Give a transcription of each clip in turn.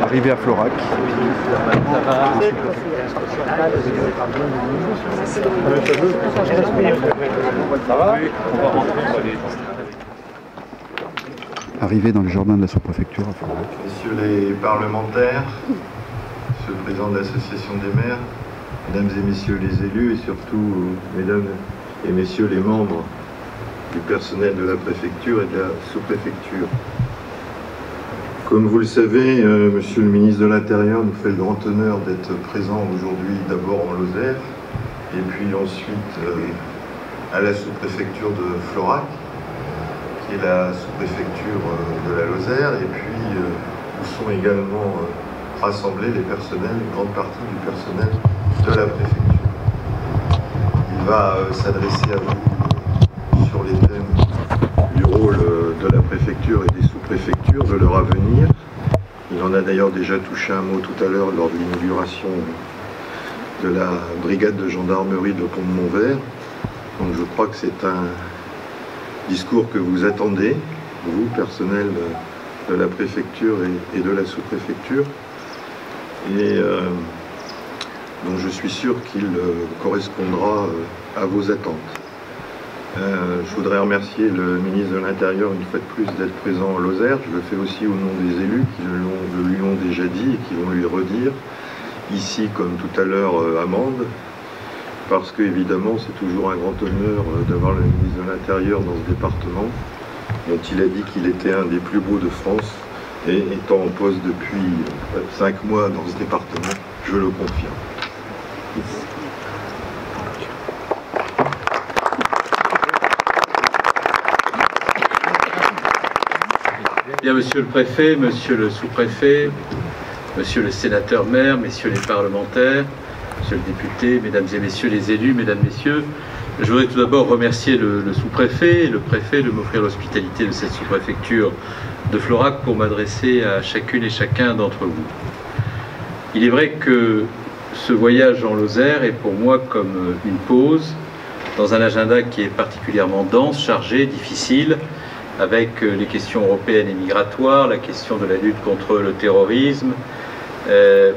Arrivé à Florac. Arrivé dans le jardin de la sous-préfecture à Florac. Messieurs les parlementaires, Monsieur le Président de l'Association des maires, Mesdames et Messieurs les élus et surtout Mesdames et Messieurs les membres du personnel de la préfecture et de la sous-préfecture. Comme vous le savez, Monsieur le ministre de l'Intérieur nous fait le grand honneur d'être présent aujourd'hui d'abord en Lozère et puis ensuite à la sous-préfecture de Florac, qui est la sous-préfecture de la Lozère, et puis où sont également rassemblés les personnels, une grande partie du personnel de la préfecture. Il va s'adresser à vous sur les thèmes du rôle de la préfecture et des sous-préfectures, de leur avenir. Il en a d'ailleurs déjà touché un mot tout à l'heure lors de l'inauguration de la brigade de gendarmerie de Pont-de-Montvert. Donc je crois que c'est un discours que vous attendez, vous, personnel de la préfecture et de la sous-préfecture. Et donc je suis sûr qu'il correspondra à vos attentes. Je voudrais remercier le ministre de l'Intérieur une fois de plus d'être présent en Lozère. Je le fais aussi au nom des élus qui lui ont déjà dit et qui vont lui redire, ici comme tout à l'heure à Mende, parce qu'évidemment c'est toujours un grand honneur d'avoir le ministre de l'Intérieur dans ce département, dont il a dit qu'il était un des plus beaux de France, et étant en poste depuis 5 mois dans ce département, je le confirme. Bien, monsieur le préfet, monsieur le sous-préfet, monsieur le sénateur-maire, messieurs les parlementaires, monsieur le député, mesdames et messieurs les élus, mesdames, messieurs, je voudrais tout d'abord remercier le sous-préfet et le préfet de m'offrir l'hospitalité de cette sous-préfecture de Florac pour m'adresser à chacune et chacun d'entre vous. Il est vrai que ce voyage en Lozère est pour moi comme une pause dans un agenda qui est particulièrement dense, chargé, difficile, avec les questions européennes et migratoires, la question de la lutte contre le terrorisme.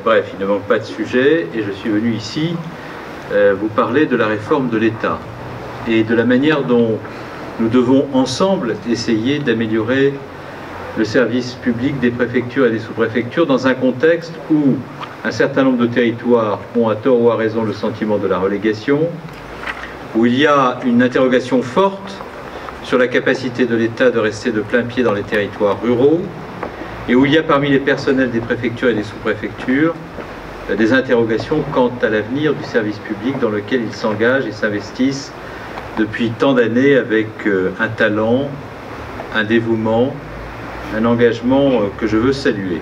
Bref, il ne manque pas de sujet et je suis venu ici vous parler de la réforme de l'État et de la manière dont nous devons ensemble essayer d'améliorer le service public des préfectures et des sous-préfectures dans un contexte où un certain nombre de territoires ont à tort ou à raison le sentiment de la relégation, où il y a une interrogation forte sur la capacité de l'État de rester de plein pied dans les territoires ruraux, et où il y a parmi les personnels des préfectures et des sous-préfectures des interrogations quant à l'avenir du service public dans lequel ils s'engagent et s'investissent depuis tant d'années avec un talent, un dévouement, un engagement que je veux saluer.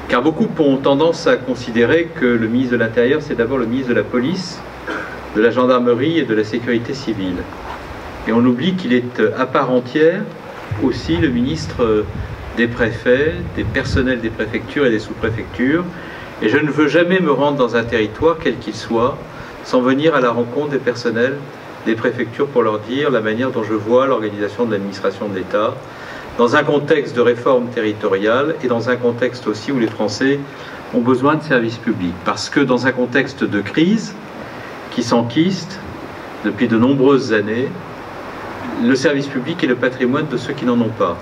Car beaucoup ont tendance à considérer que le ministre de l'Intérieur, c'est d'abord le ministre de la police, de la gendarmerie et de la sécurité civile. Et on oublie qu'il est à part entière aussi le ministre des préfets, des personnels des préfectures et des sous-préfectures. Et je ne veux jamais me rendre dans un territoire, quel qu'il soit, sans venir à la rencontre des personnels des préfectures pour leur dire la manière dont je vois l'organisation de l'administration de l'État, dans un contexte de réforme territoriale et dans un contexte aussi où les Français ont besoin de services publics. Parce que dans un contexte de crise qui s'enquiste depuis de nombreuses années, le service public est le patrimoine de ceux qui n'en ont pas.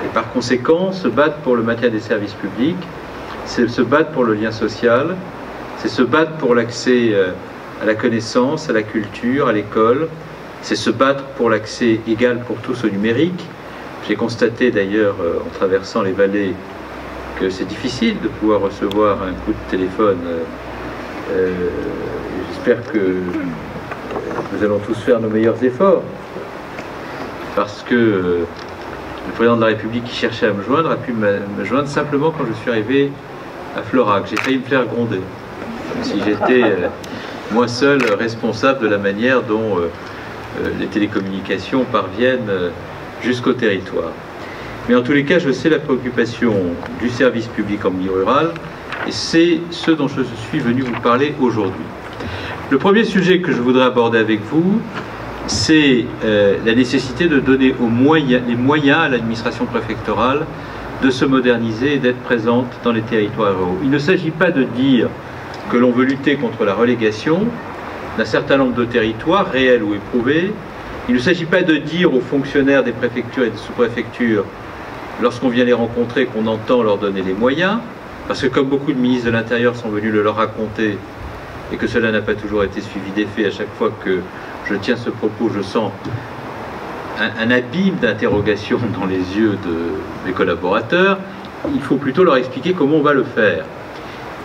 Et par conséquent, se battre pour le maintien des services publics, c'est se battre pour le lien social, c'est se battre pour l'accès à la connaissance, à la culture, à l'école, c'est se battre pour l'accès égal pour tous au numérique. J'ai constaté d'ailleurs en traversant les vallées que c'est difficile de pouvoir recevoir un coup de téléphone. J'espère que nous allons tous faire nos meilleurs efforts, parce que le président de la République qui cherchait à me joindre a pu me joindre simplement quand je suis arrivé à Florac. J'ai failli me faire gronder, comme si j'étais moi seul responsable de la manière dont les télécommunications parviennent jusqu'au territoire. Mais en tous les cas, je sais la préoccupation du service public en milieu rural, et c'est ce dont je suis venu vous parler aujourd'hui. Le premier sujet que je voudrais aborder avec vous, c'est la nécessité de donner les moyens à l'administration préfectorale de se moderniser et d'être présente dans les territoires ruraux. Il ne s'agit pas de dire que l'on veut lutter contre la relégation d'un certain nombre de territoires, réels ou éprouvés. Il ne s'agit pas de dire aux fonctionnaires des préfectures et des sous-préfectures, lorsqu'on vient les rencontrer, qu'on entend leur donner les moyens, parce que comme beaucoup de ministres de l'Intérieur sont venus le leur raconter, et que cela n'a pas toujours été suivi des faits, à chaque fois que je tiens ce propos, je sens un abîme d'interrogation dans les yeux de mes collaborateurs. Il faut plutôt leur expliquer comment on va le faire.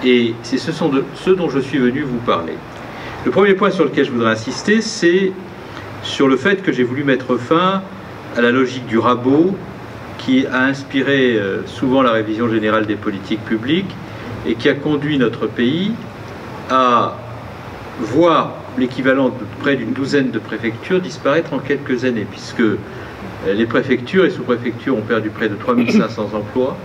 Et c'est ce dont je suis venu vous parler. Le premier point sur lequel je voudrais insister, c'est sur le fait que j'ai voulu mettre fin à la logique du rabot qui a inspiré souvent la révision générale des politiques publiques et qui a conduit notre pays à voir l'équivalent de près d'une douzaine de préfectures disparaître en quelques années, puisque les préfectures et sous-préfectures ont perdu près de 3500 emplois.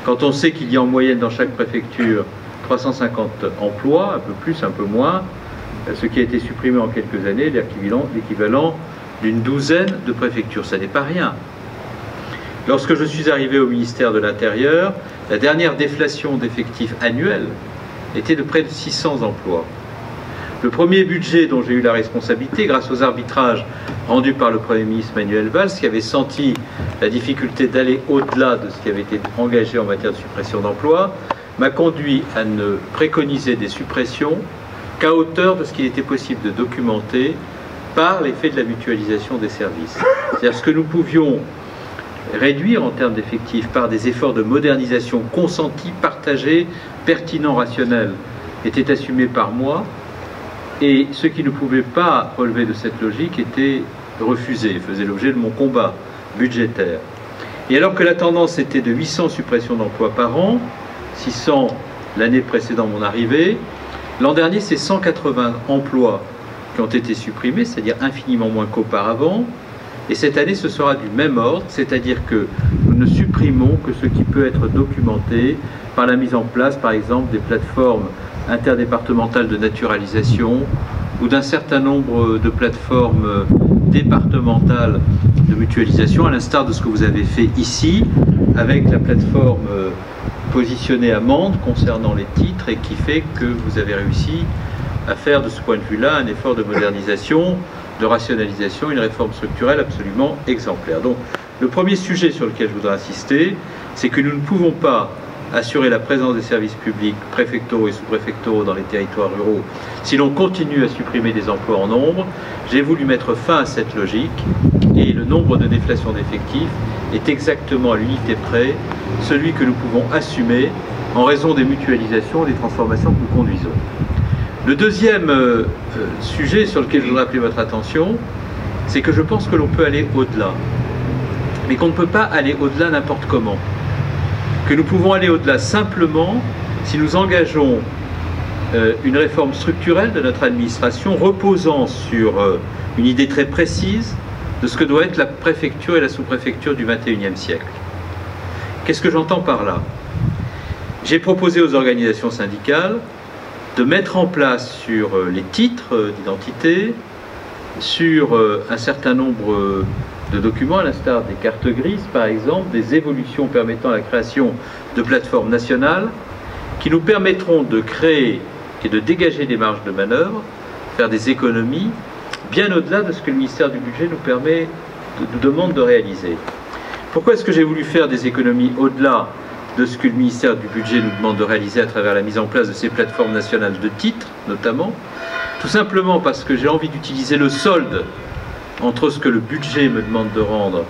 Quand on sait qu'il y a en moyenne dans chaque préfecture 350 emplois, un peu plus, un peu moins, ce qui a été supprimé en quelques années, l'équivalent d'une douzaine de préfectures. Ça n'est pas rien. Lorsque je suis arrivé au ministère de l'Intérieur, la dernière déflation d'effectifs annuels était de près de 600 emplois. Le premier budget dont j'ai eu la responsabilité, grâce aux arbitrages rendus par le Premier ministre Manuel Valls, qui avait senti la difficulté d'aller au-delà de ce qui avait été engagé en matière de suppression d'emplois, m'a conduit à ne préconiser des suppressions qu'à hauteur de ce qu'il était possible de documenter par l'effet de la mutualisation des services. C'est-à-dire ce que nous pouvions réduire en termes d'effectifs par des efforts de modernisation consentis, partagés, pertinents, rationnels, était assumé par moi, et ce qui ne pouvait pas relever de cette logique était refusé, faisait l'objet de mon combat budgétaire. Et alors que la tendance était de 800 suppressions d'emplois par an, 600 l'année précédant mon arrivée, l'an dernier c'est 180 emplois qui ont été supprimés, c'est-à-dire infiniment moins qu'auparavant, et cette année ce sera du même ordre, c'est-à-dire que nous ne supprimons que ce qui peut être documenté par la mise en place, par exemple, des plateformes interdépartementales de naturalisation ou d'un certain nombre de plateformes départementales de mutualisation, à l'instar de ce que vous avez fait ici, avec la plateforme positionnée à Mende concernant les titres et qui fait que vous avez réussi à faire de ce point de vue-là un effort de modernisation, de rationalisation, une réforme structurelle absolument exemplaire. Donc, le premier sujet sur lequel je voudrais insister, c'est que nous ne pouvons pas assurer la présence des services publics préfectoraux et sous-préfectoraux dans les territoires ruraux si l'on continue à supprimer des emplois en nombre. J'ai voulu mettre fin à cette logique et le nombre de déflations d'effectifs est exactement à l'unité près celui que nous pouvons assumer en raison des mutualisations et des transformations que nous conduisons. Le deuxième sujet sur lequel je voudrais appeler votre attention, c'est que je pense que l'on peut aller au-delà, mais qu'on ne peut pas aller au-delà n'importe comment. Que nous pouvons aller au-delà simplement si nous engageons une réforme structurelle de notre administration reposant sur une idée très précise de ce que doit être la préfecture et la sous-préfecture du XXIe siècle. Qu'est-ce que j'entends par là? J'ai proposé aux organisations syndicales de mettre en place sur les titres d'identité, sur un certain nombre de documents, à l'instar des cartes grises par exemple, des évolutions permettant la création de plateformes nationales qui nous permettront de créer et de dégager des marges de manœuvre, faire des économies, bien au-delà de ce que le ministère du Budget nous demande de réaliser. Pourquoi est-ce que j'ai voulu faire des économies au-delà de ce que le ministère du Budget nous demande de réaliser à travers la mise en place de ces plateformes nationales de titres, notamment? Tout simplement parce que j'ai envie d'utiliser le solde entre ce que le budget me demande de rendre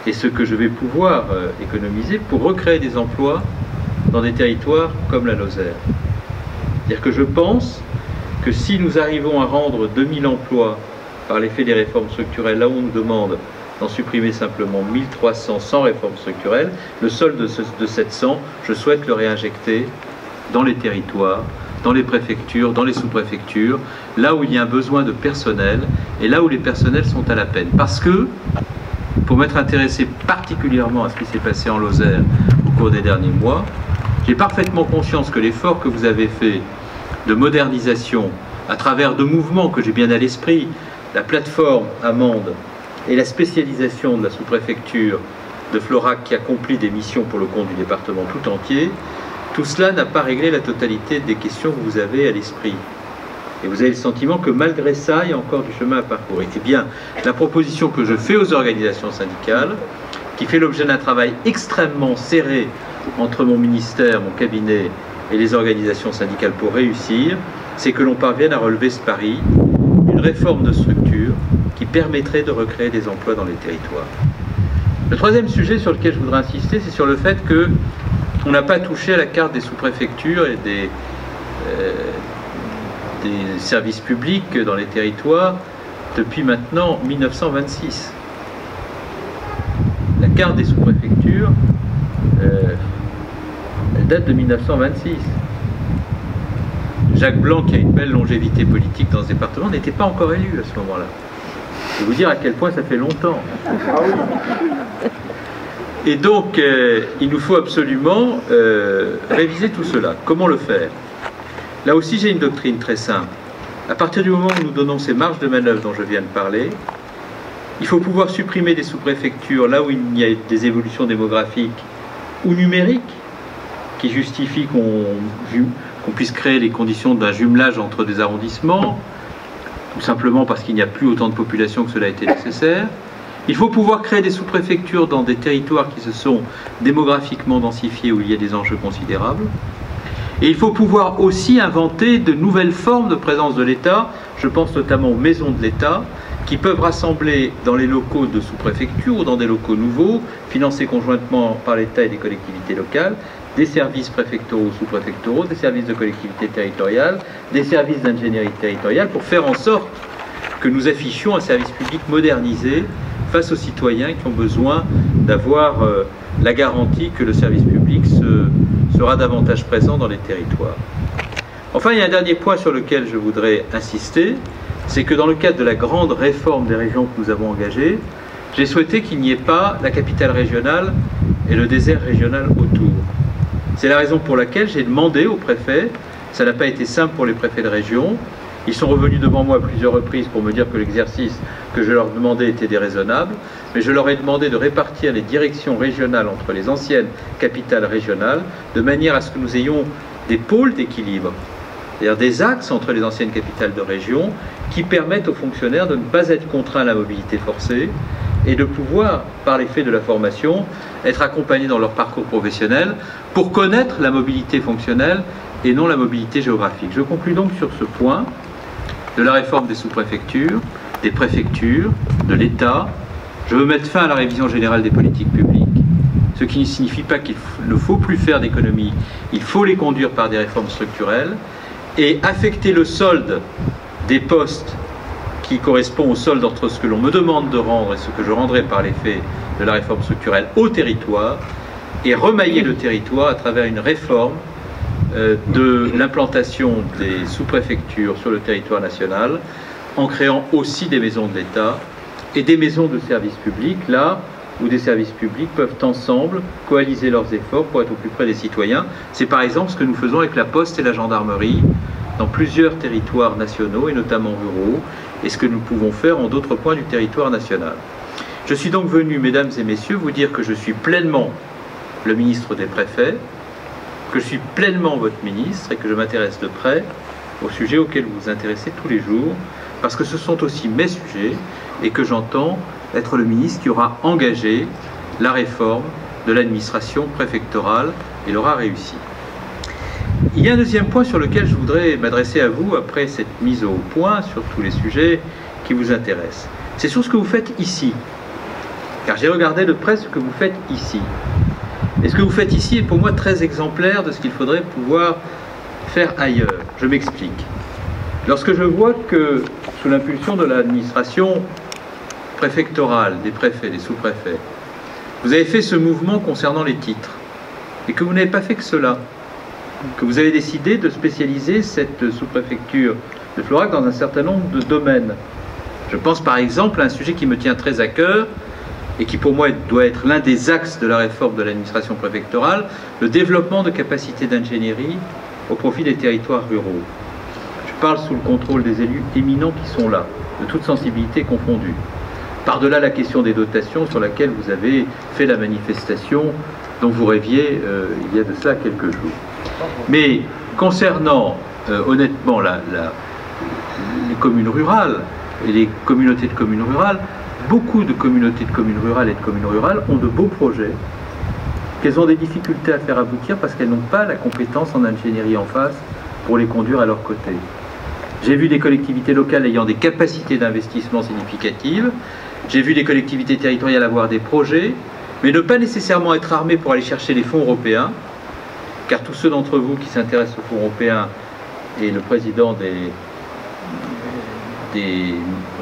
et ce que je vais pouvoir économiser pour recréer des emplois dans des territoires comme la Lozère. C'est-à-dire que je pense que si nous arrivons à rendre 2000 emplois par l'effet des réformes structurelles, là où on nous demande d'en supprimer simplement 1300 sans réforme structurelle, le solde de 700, je souhaite le réinjecter dans les territoires, dans les préfectures, dans les sous-préfectures, là où il y a un besoin de personnel et là où les personnels sont à la peine. Parce que, pour m'être intéressé particulièrement à ce qui s'est passé en Lozère au cours des derniers mois, j'ai parfaitement conscience que l'effort que vous avez fait de modernisation à travers de mouvements que j'ai bien à l'esprit, la plateforme à Mende et la spécialisation de la sous-préfecture de Florac qui accomplit des missions pour le compte du département tout entier, tout cela n'a pas réglé la totalité des questions que vous avez à l'esprit. Et vous avez le sentiment que malgré ça, il y a encore du chemin à parcourir. Eh bien, la proposition que je fais aux organisations syndicales, qui fait l'objet d'un travail extrêmement serré entre mon ministère, mon cabinet et les organisations syndicales pour réussir, c'est que l'on parvienne à relever ce pari, une réforme de structure qui permettrait de recréer des emplois dans les territoires. Le troisième sujet sur lequel je voudrais insister, c'est sur le fait qu'on n'a pas touché à la carte des sous-préfectures et des services publics dans les territoires depuis maintenant 1926. La carte des sous-préfectures, elle date de 1926. Jacques Blanc, qui a une belle longévité politique dans ce département, n'était pas encore élu à ce moment-là. Je vais vous dire à quel point ça fait longtemps. Et donc, il nous faut absolument réviser tout cela. Comment le faire? Là aussi, j'ai une doctrine très simple. À partir du moment où nous donnons ces marges de manœuvre dont je viens de parler, il faut pouvoir supprimer des sous-préfectures là où il y a des évolutions démographiques ou numériques qui justifient qu'on puisse créer les conditions d'un jumelage entre des arrondissements, tout simplement parce qu'il n'y a plus autant de population que cela a été nécessaire. Il faut pouvoir créer des sous-préfectures dans des territoires qui se sont démographiquement densifiés où il y a des enjeux considérables. Et il faut pouvoir aussi inventer de nouvelles formes de présence de l'État, je pense notamment aux maisons de l'État, qui peuvent rassembler dans les locaux de sous-préfecture ou dans des locaux nouveaux, financés conjointement par l'État et les collectivités locales, des services préfectoraux ou sous-préfectoraux, des services de collectivité territoriale, des services d'ingénierie territoriale, pour faire en sorte que nous affichions un service public modernisé face aux citoyens qui ont besoin d'avoir la garantie que le service public sera davantage présent dans les territoires. Enfin, il y a un dernier point sur lequel je voudrais insister, c'est que dans le cadre de la grande réforme des régions que nous avons engagée, j'ai souhaité qu'il n'y ait pas la capitale régionale et le désert régional autour. C'est la raison pour laquelle j'ai demandé aux préfets, ça n'a pas été simple pour les préfets de région, ils sont revenus devant moi à plusieurs reprises pour me dire que l'exercice que je leur demandais était déraisonnable, mais je leur ai demandé de répartir les directions régionales entre les anciennes capitales régionales, de manière à ce que nous ayons des pôles d'équilibre, c'est-à-dire des axes entre les anciennes capitales de région qui permettent aux fonctionnaires de ne pas être contraints à la mobilité forcée et de pouvoir, par l'effet de la formation, être accompagnés dans leur parcours professionnel pour connaître la mobilité fonctionnelle et non la mobilité géographique. Je conclus donc sur ce point de la réforme des sous-préfectures, des préfectures, de l'État. Je veux mettre fin à la révision générale des politiques publiques, ce qui ne signifie pas qu'il ne faut plus faire d'économies, il faut les conduire par des réformes structurelles et affecter le solde des postes qui correspond au solde entre ce que l'on me demande de rendre et ce que je rendrai par l'effet de la réforme structurelle au territoire, et remailler le territoire à travers une réforme de l'implantation des sous-préfectures sur le territoire national, en créant aussi des maisons de l'État et des maisons de services publics, là où des services publics peuvent ensemble coaliser leurs efforts pour être au plus près des citoyens. C'est par exemple ce que nous faisons avec la Poste et la gendarmerie dans plusieurs territoires nationaux et notamment ruraux, et ce que nous pouvons faire en d'autres points du territoire national. Je suis donc venu, mesdames et messieurs, vous dire que je suis pleinement le ministre des préfets, que je suis pleinement votre ministre et que je m'intéresse de près aux sujets auxquels vous vous intéressez tous les jours, parce que ce sont aussi mes sujets et que j'entends être le ministre qui aura engagé la réforme de l'administration préfectorale et l'aura réussi. Il y a un deuxième point sur lequel je voudrais m'adresser à vous après cette mise au point sur tous les sujets qui vous intéressent. C'est sur ce que vous faites ici, car j'ai regardé de près ce que vous faites ici. Et ce que vous faites ici est pour moi très exemplaire de ce qu'il faudrait pouvoir faire ailleurs. Je m'explique. Lorsque je vois que, sous l'impulsion de l'administration préfectorale, des préfets, des sous-préfets, vous avez fait ce mouvement concernant les titres, et que vous n'avez pas fait que cela, que vous avez décidé de spécialiser cette sous-préfecture de Florac dans un certain nombre de domaines. Je pense par exemple à un sujet qui me tient très à cœur, et qui pour moi doit être l'un des axes de la réforme de l'administration préfectorale, le développement de capacités d'ingénierie au profit des territoires ruraux. Je parle sous le contrôle des élus éminents qui sont là, de toutes sensibilités confondues. par-delà la question des dotations sur laquelle vous avez fait la manifestation dont vous rêviez il y a de cela quelques jours. Mais concernant honnêtement les communes rurales et les communautés de communes rurales, beaucoup de communautés de communes rurales et de communes rurales ont de beaux projets qu'elles ont des difficultés à faire aboutir parce qu'elles n'ont pas la compétence en ingénierie en face pour les conduire à leur côté. J'ai vu des collectivités locales ayant des capacités d'investissement significatives, j'ai vu des collectivités territoriales avoir des projets, mais ne pas nécessairement être armées pour aller chercher les fonds européens, car tous ceux d'entre vous qui s'intéressent aux fonds européens et le président des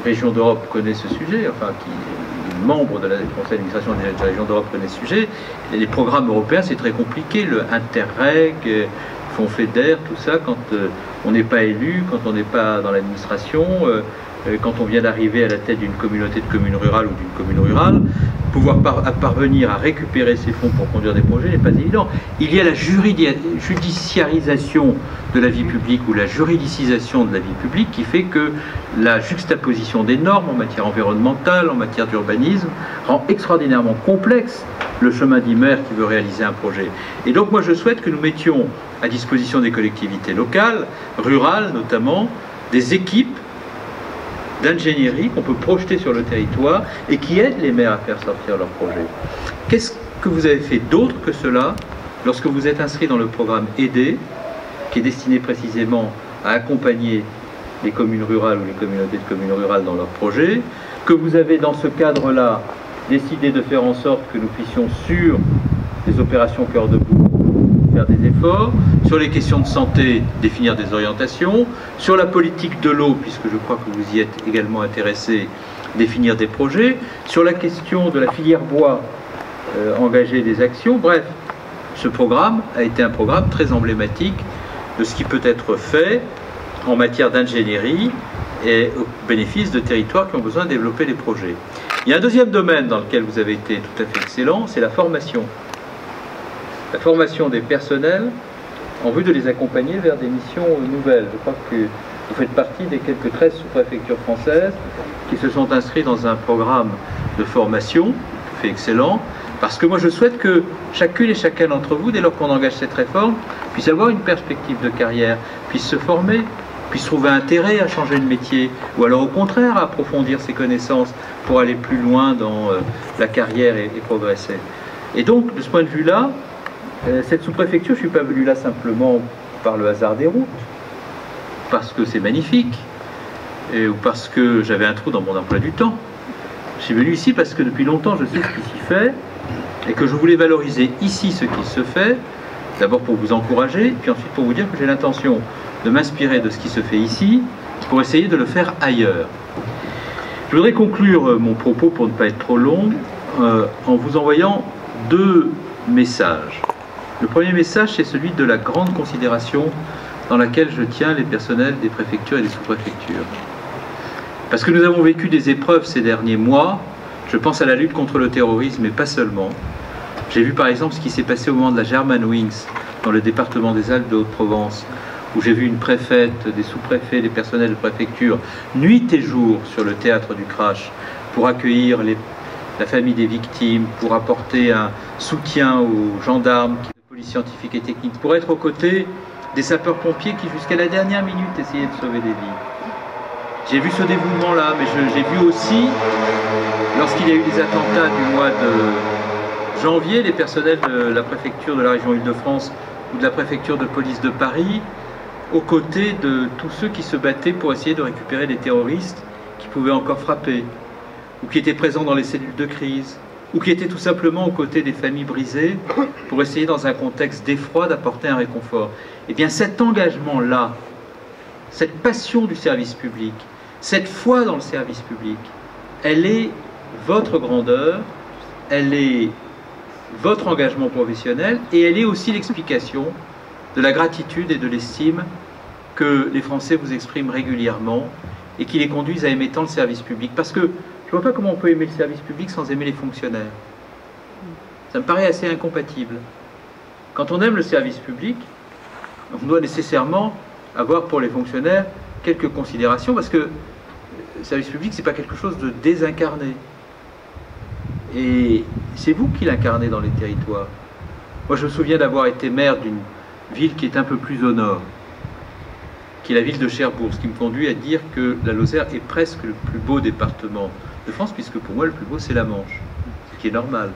régions d'Europe connaît ce sujet, enfin qui est membre de la conseil d'administration des régions d'Europe connaît ce sujet. Et les programmes européens, c'est très compliqué, le Interreg, Fonds FEDER, tout ça, quand on n'est pas élu, quand on n'est pas dans l'administration, quand on vient d'arriver à la tête d'une communauté de communes rurales ou d'une commune rurale, pouvoir parvenir à récupérer ces fonds pour conduire des projets n'est pas évident. Il y a la judiciarisation de la vie publique ou la juridicisation de la vie publique qui fait que la juxtaposition des normes en matière environnementale, en matière d'urbanisme, rend extraordinairement complexe le chemin dit maire qui veut réaliser un projet. Et donc moi je souhaite que nous mettions à disposition des collectivités locales, rurales notamment, des équipes d'ingénierie qu'on peut projeter sur le territoire et qui aident les maires à faire sortir leurs projets. Qu'est-ce que vous avez fait d'autre que cela lorsque vous êtes inscrit dans le programme AIDER, qui est destiné précisément à accompagner les communes rurales ou les communautés de communes rurales dans leurs projets, que vous avez dans ce cadre-là décidé de faire en sorte que nous puissions sur les opérations cœur de bout faire des efforts, sur les questions de santé, définir des orientations, sur la politique de l'eau, puisque je crois que vous y êtes également intéressé, définir des projets, sur la question de la filière bois, engager des actions. Bref, ce programme a été un programme très emblématique de ce qui peut être fait en matière d'ingénierie et au bénéfice de territoires qui ont besoin de développer des projets. Il y a un deuxième domaine dans lequel vous avez été tout à fait excellent, c'est la formation. La formation des personnels en vue de les accompagner vers des missions nouvelles. Je crois que vous faites partie des quelques 13 sous-préfectures françaises qui se sont inscrits dans un programme de formation, tout à fait excellent, parce que moi je souhaite que chacune et chacun d'entre vous, dès lors qu'on engage cette réforme, puisse avoir une perspective de carrière, puisse se former, puisse trouver intérêt à changer de métier, ou alors au contraire à approfondir ses connaissances pour aller plus loin dans la carrière et progresser. Et donc, de ce point de vue-là, cette sous-préfecture, je ne suis pas venu là simplement par le hasard des routes, parce que c'est magnifique, ou parce que j'avais un trou dans mon emploi du temps. Je suis venu ici parce que depuis longtemps, je sais ce qui s'y fait, et que je voulais valoriser ici ce qui se fait, d'abord pour vous encourager, puis ensuite pour vous dire que j'ai l'intention de m'inspirer de ce qui se fait ici, pour essayer de le faire ailleurs. Je voudrais conclure mon propos, pour ne pas être trop long, en vous envoyant deux messages. Le premier message, c'est celui de la grande considération dans laquelle je tiens les personnels des préfectures et des sous-préfectures. Parce que nous avons vécu des épreuves ces derniers mois, je pense à la lutte contre le terrorisme, mais pas seulement. J'ai vu par exemple ce qui s'est passé au moment de la Germanwings, dans le département des Alpes de Haute-Provence, où j'ai vu une préfète, des sous-préfets, des personnels de préfecture, nuit et jour sur le théâtre du crash, pour accueillir la famille des victimes, pour apporter un soutien aux gendarmes, aux polices scientifiques et techniques, pour être aux côtés des sapeurs-pompiers qui, jusqu'à la dernière minute, essayaient de sauver des vies. J'ai vu ce dévouement-là, mais j'ai vu aussi, lorsqu'il y a eu des attentats du mois de janvier, les personnels de la préfecture de la région Île-de-France ou de la préfecture de police de Paris, aux côtés de tous ceux qui se battaient pour essayer de récupérer les terroristes qui pouvaient encore frapper, ou qui étaient présents dans les cellules de crise, ou qui étaient tout simplement aux côtés des familles brisées pour essayer, dans un contexte d'effroi, d'apporter un réconfort. Eh bien, cet engagement-là, cette passion du service public, cette foi dans le service public, elle est votre grandeur, elle est votre engagement professionnel, et elle est aussi l'explication de la gratitude et de l'estime que les Français vous expriment régulièrement et qui les conduisent à aimer tant le service public. Parce que je ne vois pas comment on peut aimer le service public sans aimer les fonctionnaires. Ça me paraît assez incompatible. Quand on aime le service public, on doit nécessairement avoir pour les fonctionnaires quelques considérations, parce que le service public, ce n'est pas quelque chose de désincarné. Et c'est vous qui l'incarnez dans les territoires. Moi, je me souviens d'avoir été maire d'une ville qui est un peu plus au nord, qui est la ville de Cherbourg, ce qui me conduit à dire que la Lozère est presque le plus beau département de France, puisque pour moi, le plus beau, c'est la Manche, ce qui est normal.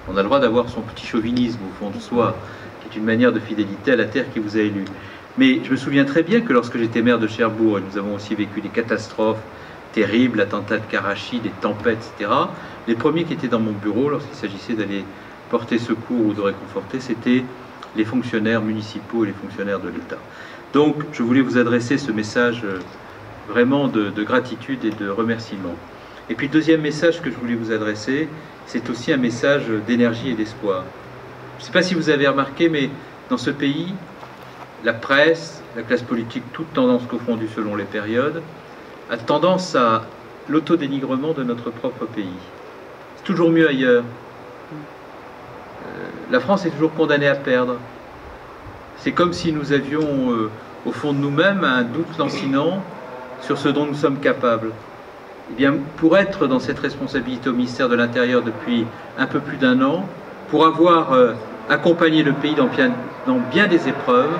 On a le droit d'avoir son petit chauvinisme au fond de soi, qui est une manière de fidélité à la terre qui vous a élu. Mais je me souviens très bien que lorsque j'étais maire de Cherbourg, et nous avons aussi vécu des catastrophes terribles, l'attentat de Karachi, des tempêtes, etc., les premiers qui étaient dans mon bureau, lorsqu'il s'agissait d'aller porter secours ou de réconforter, c'était les fonctionnaires municipaux et les fonctionnaires de l'État. Donc, je voulais vous adresser ce message vraiment de gratitude et de remerciement. Et puis, le deuxième message que je voulais vous adresser, c'est aussi un message d'énergie et d'espoir. Je ne sais pas si vous avez remarqué, mais dans ce pays, la presse, la classe politique, toutes tendances confondues selon les périodes, a tendance à l'autodénigrement de notre propre pays. C'est toujours mieux ailleurs. La France est toujours condamnée à perdre. C'est comme si nous avions au fond de nous-mêmes un doute lancinant sur ce dont nous sommes capables. Eh bien, pour être dans cette responsabilité au ministère de l'Intérieur depuis un peu plus d'1 an, pour avoir accompagné le pays dans bien des épreuves,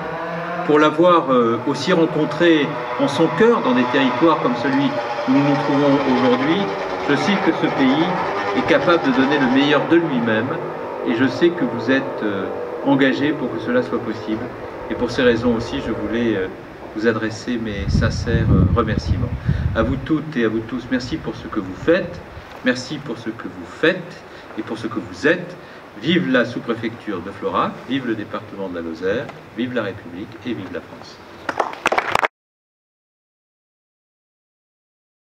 pour l'avoir aussi rencontré en son cœur dans des territoires comme celui où nous nous trouvons aujourd'hui, je sais que ce pays est capable de donner le meilleur de lui-même et je sais que vous êtes engagés pour que cela soit possible. Et pour ces raisons aussi, je voulais vous adresser mes sincères remerciements. À vous toutes et à vous tous, merci pour ce que vous faites, merci pour ce que vous faites et pour ce que vous êtes. Vive la sous-préfecture de Florac, vive le département de la Lozère, vive la République et vive la France.